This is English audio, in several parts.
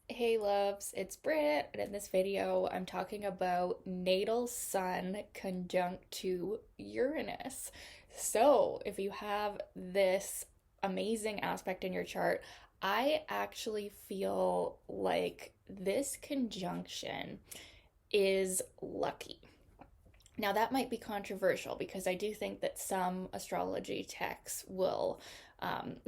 Hey loves, it's Britt, and in this video I'm talking about natal sun conjunct to Uranus. So, if you have this amazing aspect in your chart, I actually feel like this conjunction is lucky. Now, that might be controversial because I do think that some astrology texts will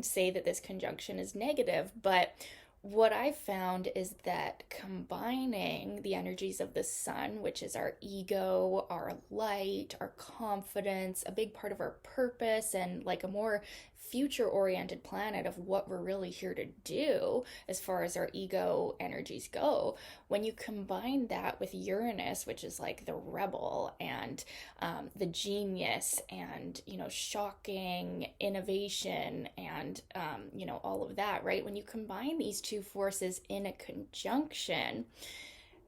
say that this conjunction is negative, but what I've found is that combining the energies of the sun, which is our ego, our light, our confidence, a big part of our purpose, and like a more future oriented planet of what we're really here to do as far as our ego energies go, when you combine that with Uranus, which is like the rebel and the genius and, shocking innovation and, all of that, right? When you combine these two forces in a conjunction,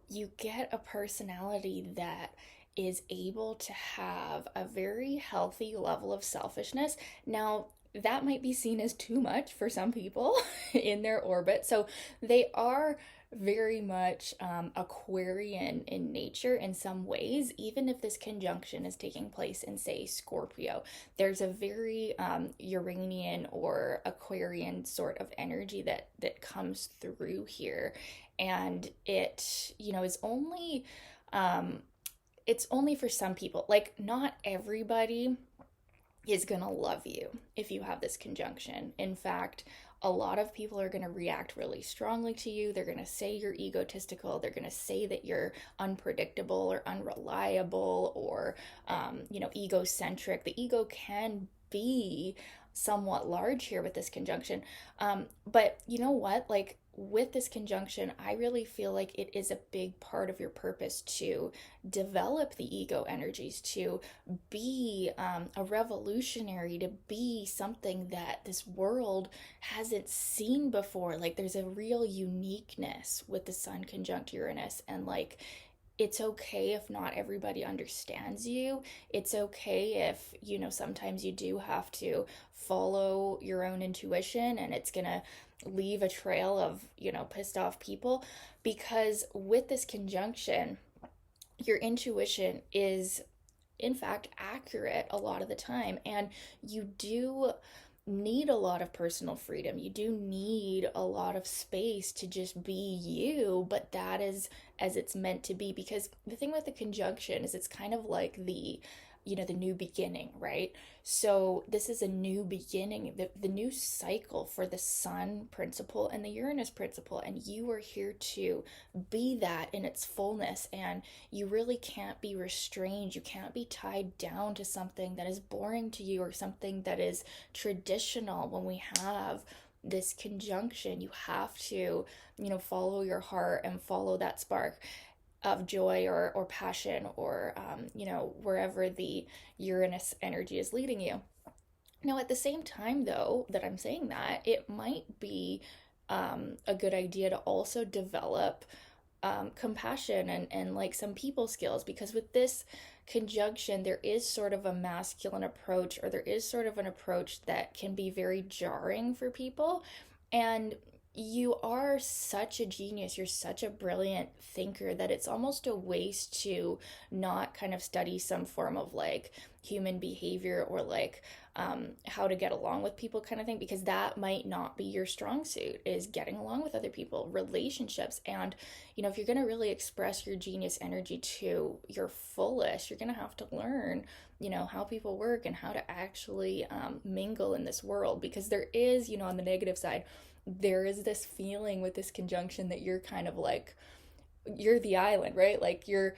you get a personality that is able to have a very healthy level of selfishness. Now, that might be seen as too much for some people in their orbit. So they are very much Aquarian in nature in some ways, even if this conjunction is taking place in, say, Scorpio. There's a very Uranian or Aquarian sort of energy that comes through here, and it is only um, it's only for some people. Like, not everybody is going to love you if you have this conjunction. In fact, a lot of people are going to react really strongly to you. They're going to say you're egotistical. They're going to say that you're unpredictable or unreliable or, egocentric. The ego can be somewhat large here with this conjunction. But you know what? Like, with this conjunction, I really feel like it is a big part of your purpose to develop the ego energies, to be a revolutionary, to be something that this world hasn't seen before. Like, there's a real uniqueness with the sun conjunct Uranus, and like, it's okay if not everybody understands you. It's okay if, sometimes you do have to follow your own intuition and it's going to leave a trail of, pissed off people. Because with this conjunction, your intuition is in fact accurate a lot of the time, and you do need a lot of personal freedom. You do need a lot of space to just be you, but that is as it's meant to be. Because the thing with the conjunction is it's kind of like the new beginning, right? So this is a new beginning, the new cycle for the sun principle and the Uranus principle, and you are here to be that in its fullness. And you really can't be restrained. You can't be tied down to something that is boring to you or something that is traditional. When we have this conjunction, you have to, follow your heart and follow that spark of joy or passion or, wherever the Uranus energy is leading you. Now, at the same time, though, that I'm saying that, it might be a good idea to also develop compassion and like some people skills, because with this conjunction, there is sort of a masculine approach, or there is sort of an approach that can be very jarring for people. And you are such a genius, you're such a brilliant thinker that it's almost a waste to not kind of study some form of like human behavior or like how to get along with people kind of thing, because that might not be your strong suit, is getting along with other people, relationships. And if you're going to really express your genius energy to your fullest, you're going to have to learn how people work and how to actually mingle in this world. Because there is, on the negative side, there is this feeling with this conjunction that you're kind of like, you're the island, right? Like, you're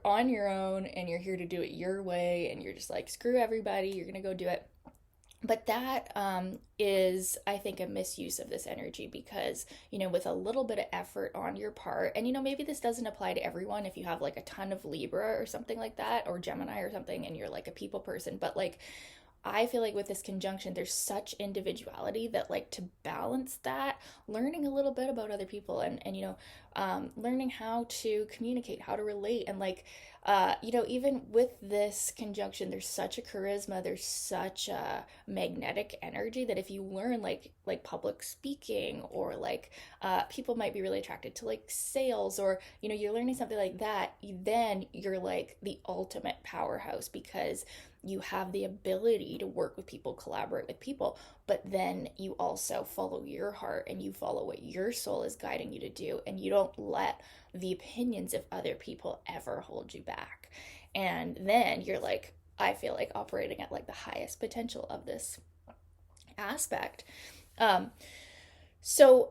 on your own and you're here to do it your way, and you're just like, screw everybody, you're gonna go do it. But that is, I think, a misuse of this energy. Because, with a little bit of effort on your part, and, maybe this doesn't apply to everyone if you have like a ton of Libra or something like that, or Gemini or something, and you're like a people person, but like, I feel like with this conjunction, there's such individuality that, like, to balance that, learning a little bit about other people and learning how to communicate, how to relate, and like, even with this conjunction, there's such a charisma, there's such a magnetic energy that if you learn like public speaking, or like people might be really attracted to like sales, or you're learning something like that, then you're like the ultimate powerhouse because you have the ability to work with people, collaborate with people, but then you also follow your heart and you follow what your soul is guiding you to do, and you don't let the opinions of other people ever hold you back. And then you're like, I feel like operating at like the highest potential of this aspect. Um, so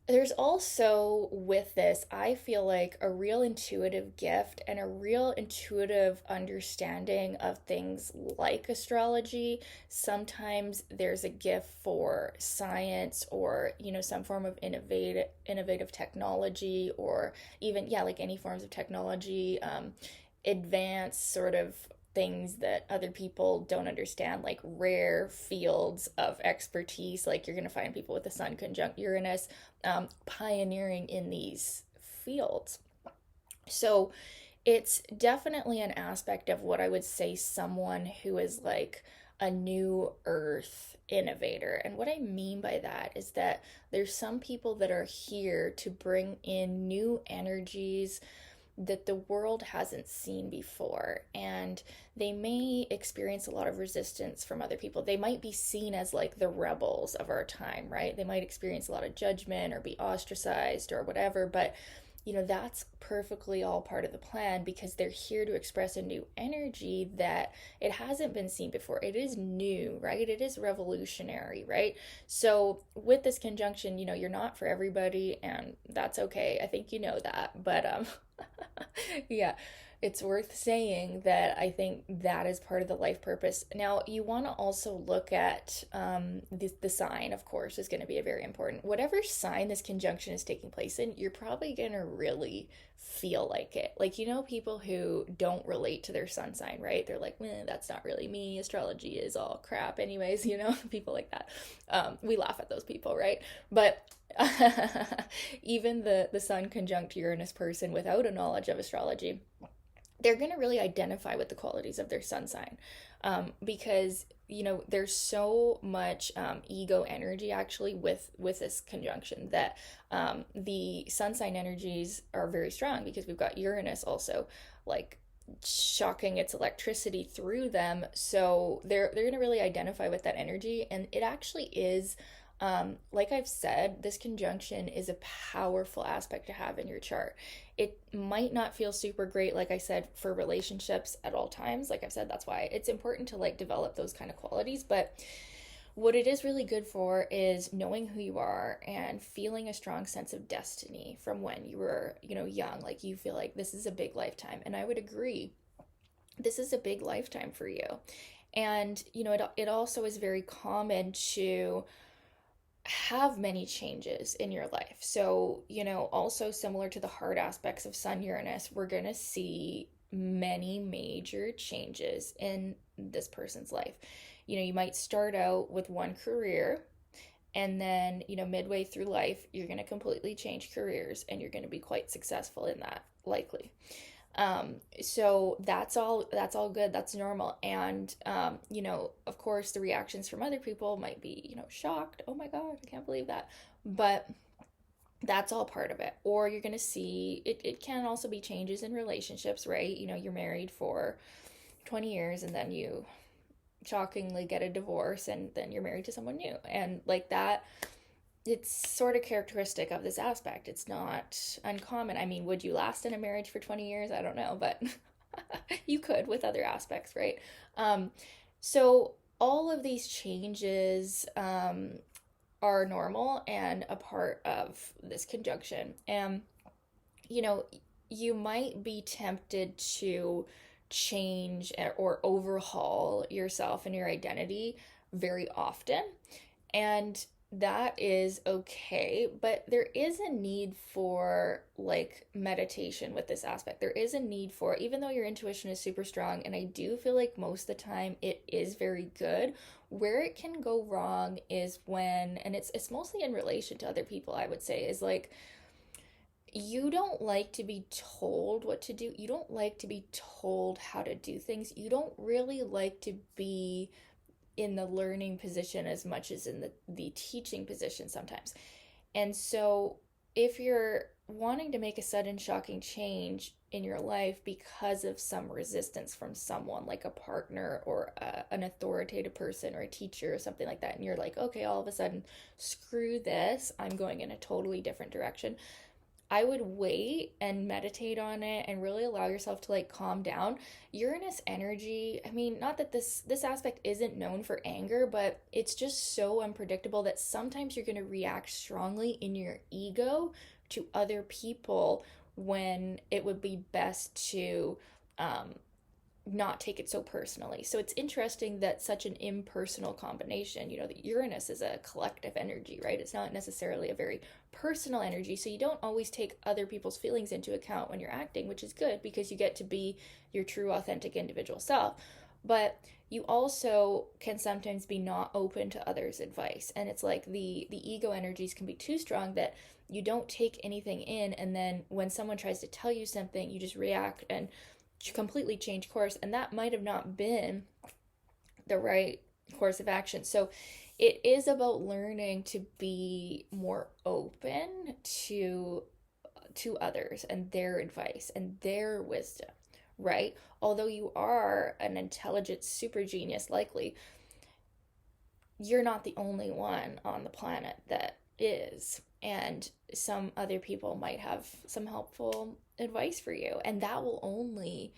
there's also with this, I feel like a real intuitive gift and a real intuitive understanding of things like astrology. Sometimes there's a gift for science, or some form of innovative technology, or even, yeah, like any forms of technology, advanced sort of things that other people don't understand, like rare fields of expertise. Like, you're going to find people with the sun conjunct Uranus, pioneering in these fields. So it's definitely an aspect of what I would say someone who is like a new earth innovator. And what I mean by that is that there's some people that are here to bring in new energies that the world hasn't seen before, and they may experience a lot of resistance from other people. They might be seen as like the rebels of our time, right? They might experience a lot of judgment or be ostracized or whatever, but that's perfectly all part of the plan, because they're here to express a new energy that it hasn't been seen before. It is new, right? It is revolutionary, right? So with this conjunction, you're not for everybody, and that's okay. I think you know that, but yeah, it's worth saying that I think that is part of the life purpose. Now, you want to also look at the sign, of course, is going to be a very important. Whatever sign this conjunction is taking place in, you're probably going to really feel like it. Like, people who don't relate to their sun sign, right? They're like, that's not really me. Astrology is all crap, anyways, people like that. We laugh at those people, right? But even the sun conjunct Uranus person without a knowledge of astrology, they're going to really identify with the qualities of their sun sign, because there's so much ego energy actually with this conjunction, that the sun sign energies are very strong, because we've got Uranus also like shocking its electricity through them. So they're going to really identify with that energy, and it actually is, like I've said, this conjunction is a powerful aspect to have in your chart. It might not feel super great, like I said, for relationships at all times. Like I've said, that's why it's important to like develop those kind of qualities. But what it is really good for is knowing who you are and feeling a strong sense of destiny from when you were, young. Like, you feel like this is a big lifetime. And I would agree, this is a big lifetime for you. And, it also is very common to have many changes in your life. So, also similar to the hard aspects of Sun Uranus, we're going to see many major changes in this person's life. You might start out with one career, and then, midway through life, you're going to completely change careers, and you're going to be quite successful in that, likely. So that's all good. That's normal. And, of course, the reactions from other people might be, shocked. Oh my God, I can't believe that. But that's all part of it. Or you're going to see it can also be changes in relationships, right? You're married for 20 years, and then you shockingly get a divorce, and then you're married to someone new. And like that, it's sort of characteristic of this aspect. It's not uncommon. I mean, would you last in a marriage for 20 years? I don't know, but you could with other aspects, right? So all of these changes are normal and a part of this conjunction. And, you might be tempted to change or overhaul yourself and your identity very often. And that is okay, but there is a need for like meditation with this aspect. There is a need for, even though your intuition is super strong, and I do feel like most of the time it is very good, where it can go wrong is when, and it's mostly in relation to other people, I would say, is like you don't like to be told what to do. You don't like to be told how to do things. You don't really like to be in the learning position as much as in the teaching position sometimes. And so, if you're wanting to make a sudden shocking change in your life because of some resistance from someone, like a partner or an authoritative person or a teacher or something like that, and you're like, okay, all of a sudden, screw this, I'm going in a totally different direction, I would wait and meditate on it and really allow yourself to like calm down. Uranus energy, I mean, not that this aspect isn't known for anger, but it's just so unpredictable that sometimes you're going to react strongly in your ego to other people when it would be best to um, not take it so personally. So it's interesting that such an impersonal combination, the Uranus is a collective energy, right? It's not necessarily a very personal energy. So you don't always take other people's feelings into account when you're acting, which is good because you get to be your true, authentic individual self. But you also can sometimes be not open to others' advice. And it's like the ego energies can be too strong that you don't take anything in, and then when someone tries to tell you something, you just react and completely change course, and that might have not been the right course of action. So it is about learning to be more open to others and their advice and their wisdom, right? Although you are an intelligent super genius, likely you're not the only one on the planet that is, and some other people might have some helpful advice for you, and that will only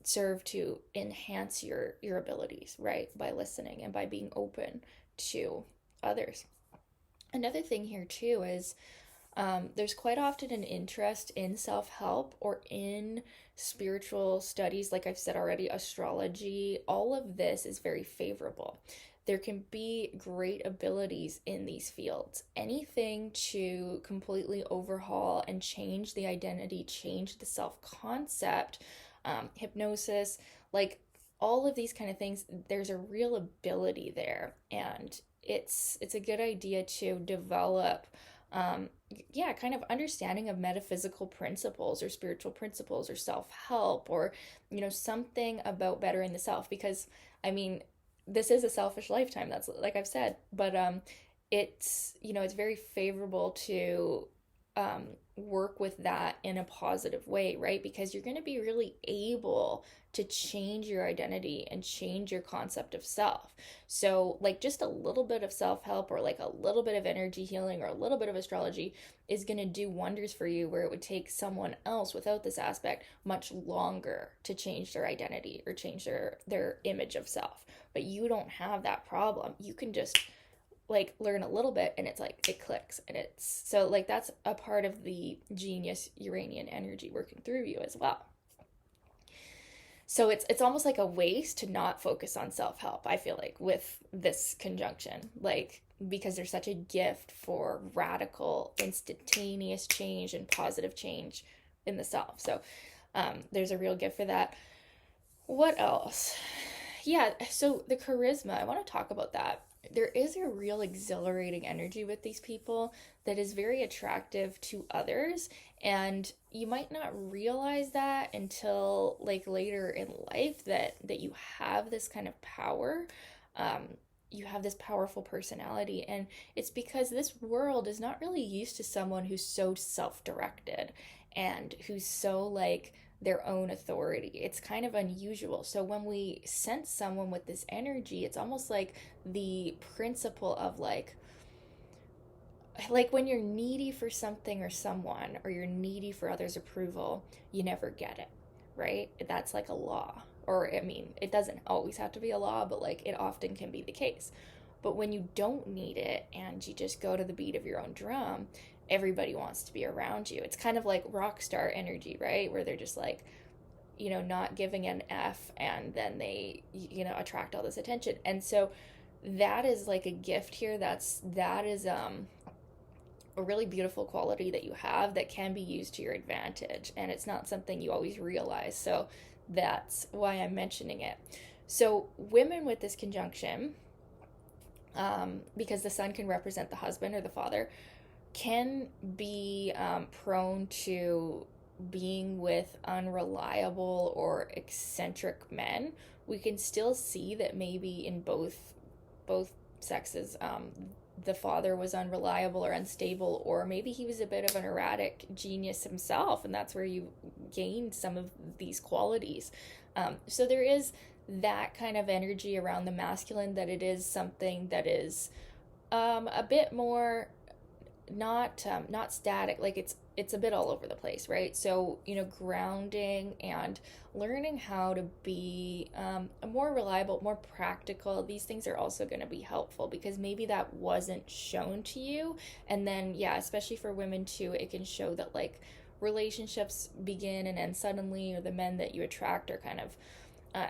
serve to enhance your abilities, right? By listening and by being open to others. Another thing here too is there's quite often an interest in self-help or in spiritual studies. Like I've said already, astrology, all of this is very favorable. There can be great abilities in these fields. Anything to completely overhaul and change the identity, change the self concept, hypnosis, like all of these kind of things, there's a real ability there. And it's a good idea to develop yeah, kind of understanding of metaphysical principles or spiritual principles or self-help or something about bettering the self, because I mean this is a selfish lifetime, that's like I've said, but it's very favorable to work with that in a positive way, right? Because you're going to be really able to change your identity and change your concept of self. So, like, just a little bit of self help or like a little bit of energy healing or a little bit of astrology is going to do wonders for you, where it would take someone else without this aspect much longer to change their identity or change their image of self. But you don't have that problem. You can just like learn a little bit and it's like it clicks, and it's so like that's a part of the genius Uranian energy working through you as well. So it's almost like a waste to not focus on self-help, I feel like, with this conjunction, like because there's such a gift for radical instantaneous change and positive change in the self. So there's a real gift for that. What else? Yeah, so the charisma, I want to talk about that. There is a real exhilarating energy with these people that is very attractive to others, and you might not realize that until like later in life that you have this kind of power. You have this powerful personality, and it's because this world is not really used to someone who's so self-directed and who's so like their own authority. It's kind of unusual. So when we sense someone with this energy, it's almost like the principle of like when you're needy for something or someone, or you're needy for others' approval, you never get it, right? That's like a law. Or I mean, it doesn't always have to be a law, but like it often can be the case. But when you don't need it and you just go to the beat of your own drum, everybody wants to be around you. It's kind of like rock star energy, right? Where they're just like, not giving an F, and then they, attract all this attention. And so that is like a gift here. That is a really beautiful quality that you have that can be used to your advantage, and it's not something you always realize. So that's why I'm mentioning it. So women with this conjunction, because the sun can represent the husband or the father, can be prone to being with unreliable or eccentric men. We can still see that maybe in both sexes, the father was unreliable or unstable, or maybe he was a bit of an erratic genius himself, and that's where you gained some of these qualities. So there is that kind of energy around the masculine, that it is something that is a bit more not static, like it's a bit all over the place, right? So grounding and learning how to be a more reliable, more practical, these things are also going to be helpful, because maybe that wasn't shown to you. And then yeah, especially for women too, it can show that like relationships begin and end suddenly, or the men that you attract are kind of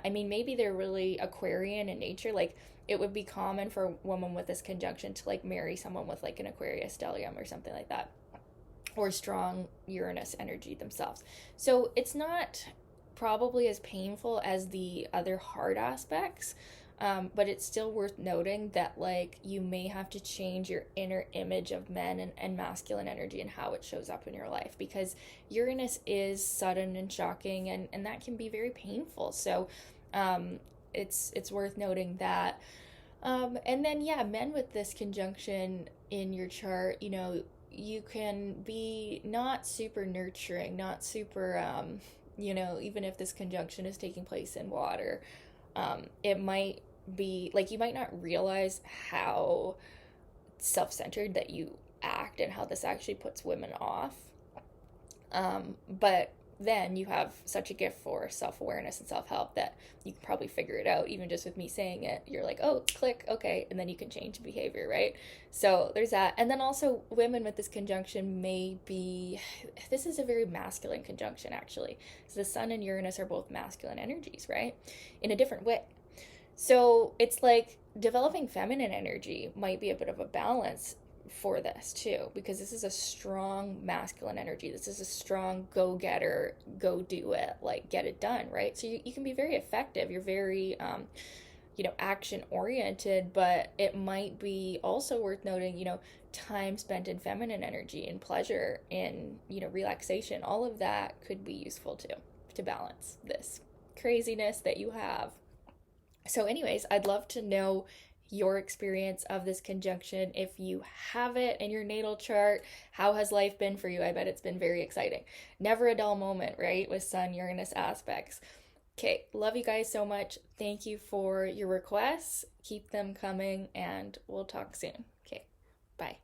maybe they're really Aquarian in nature. Like it would be common for a woman with this conjunction to like marry someone with like an Aquarius stellium or something like that, or strong Uranus energy themselves. So it's not probably as painful as the other hard aspects, but it's still worth noting that like you may have to change your inner image of men and masculine energy and how it shows up in your life, because Uranus is sudden and shocking, and that can be very painful. So it's worth noting that. And then yeah, men with this conjunction in your chart, you can be not super nurturing, not super even if this conjunction is taking place in water, it might be like you might not realize how self-centered that you act and how this actually puts women off. But then you have such a gift for self-awareness and self-help that you can probably figure it out, even just with me saying it. You're like, oh, click, okay, and then you can change behavior, right? So there's that. And then also women with this conjunction may be, this is a very masculine conjunction actually. So the sun and Uranus are both masculine energies, right, in a different way. So it's like developing feminine energy might be a bit of a balance for this too, because this is a strong masculine energy. This is a strong go-getter, go do it, like get it done, right? So you can be very effective. You're very action oriented, but it might be also worth noting, time spent in feminine energy and pleasure, in relaxation, all of that could be useful too, to balance this craziness that you have. So anyways, I'd love to know your experience of this conjunction. If you have it in your natal chart, how has life been for you? I bet it's been very exciting. Never a dull moment, right? With Sun Uranus aspects. Okay, love you guys so much. Thank you for your requests. Keep them coming, and we'll talk soon. Okay, bye.